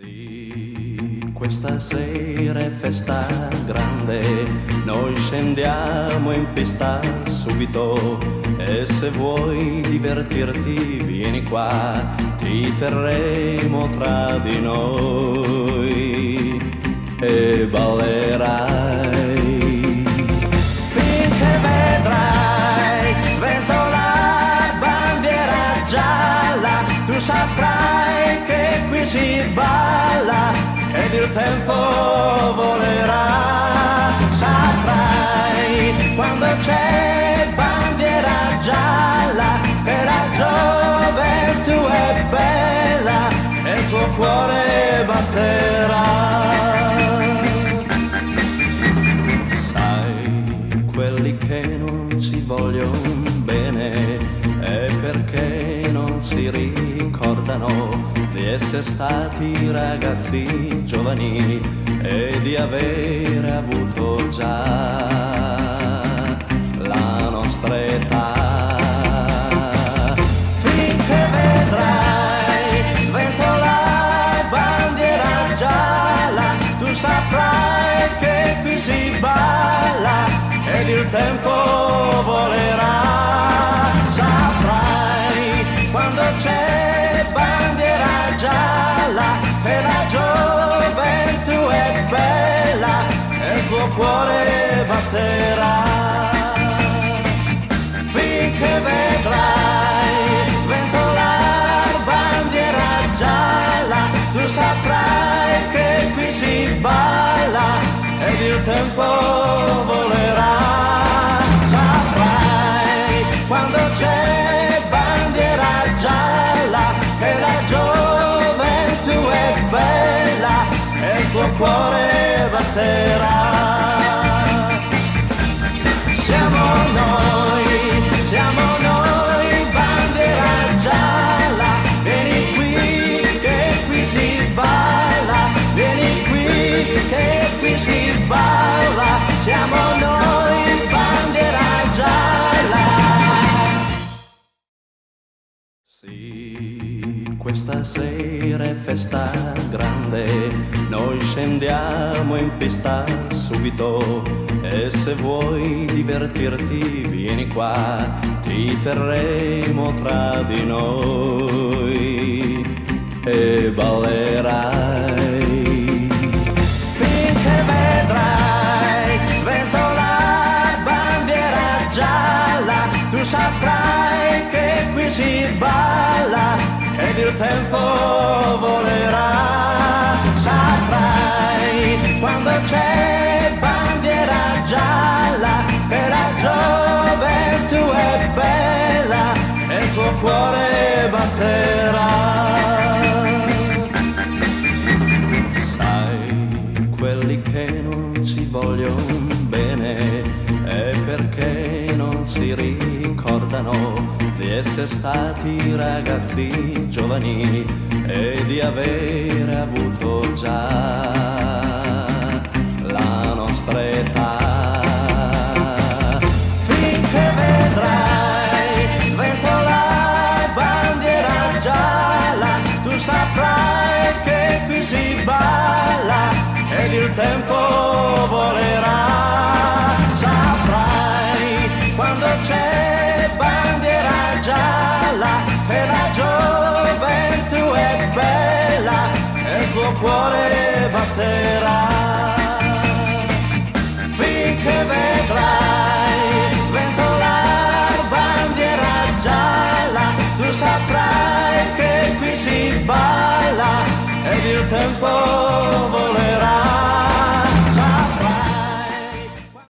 Sì, questa sera è festa grande, noi scendiamo in pista subito e se vuoi divertirti vieni qua, ti terremo tra di noi e ballerai finché vedrai sventolare bandiera gialla, tu saprai che qui si balla ed il tempo volerà, saprai quando c'è bandiera gialla che la gioventù è bella e il tuo cuore batterà. Sai, quelli che non ci vogliono bene è perché non si ricordano di essere stati ragazzi giovani e di avere avuto già la nostra età. Finché vedrai sventolare bandiera gialla, tu saprai che qui si balla ed il tempo volerà, saprai quando c'è bandiera gialla che la gioventù è bella e il tuo cuore batterà. Finché vedrai sventolare bandiera gialla, tu saprai che qui si balla ed il tempo volerà, saprai quando c'è bandiera gialla che la gioventù è bella e il tuo cuore batterà. Siamo noi, bandiera gialla, vieni qui che qui si balla, vieni qui che qui si balla, siamo noi, bandiera gialla. Sì, questa sera è festa grande, noi scendiamo in pista subito e se vuoi divertirti vieni qua, ti terremo tra di noi e ballerai finché vedrai sventolare bandiera gialla, tu saprai che qui si balla ed il tempo volerà, saprai quando c'è bandiera gialla che la gioventù è bella e il tuo cuore batterà. Sai, quelli che non ci vogliono bene è perché non si ricordano di essere stati ragazzi giovani e di avere avuto già la nostra età. Finché vedrai sventolare bandiera gialla, tu saprai che qui si balla ed il tempo volerà, saprai quando c'è bandiera gialla che la gioventù è bella e il tuo cuore batterà. Finché vedrai sventolare bandiera gialla, tu saprai che qui si balla ed il tempo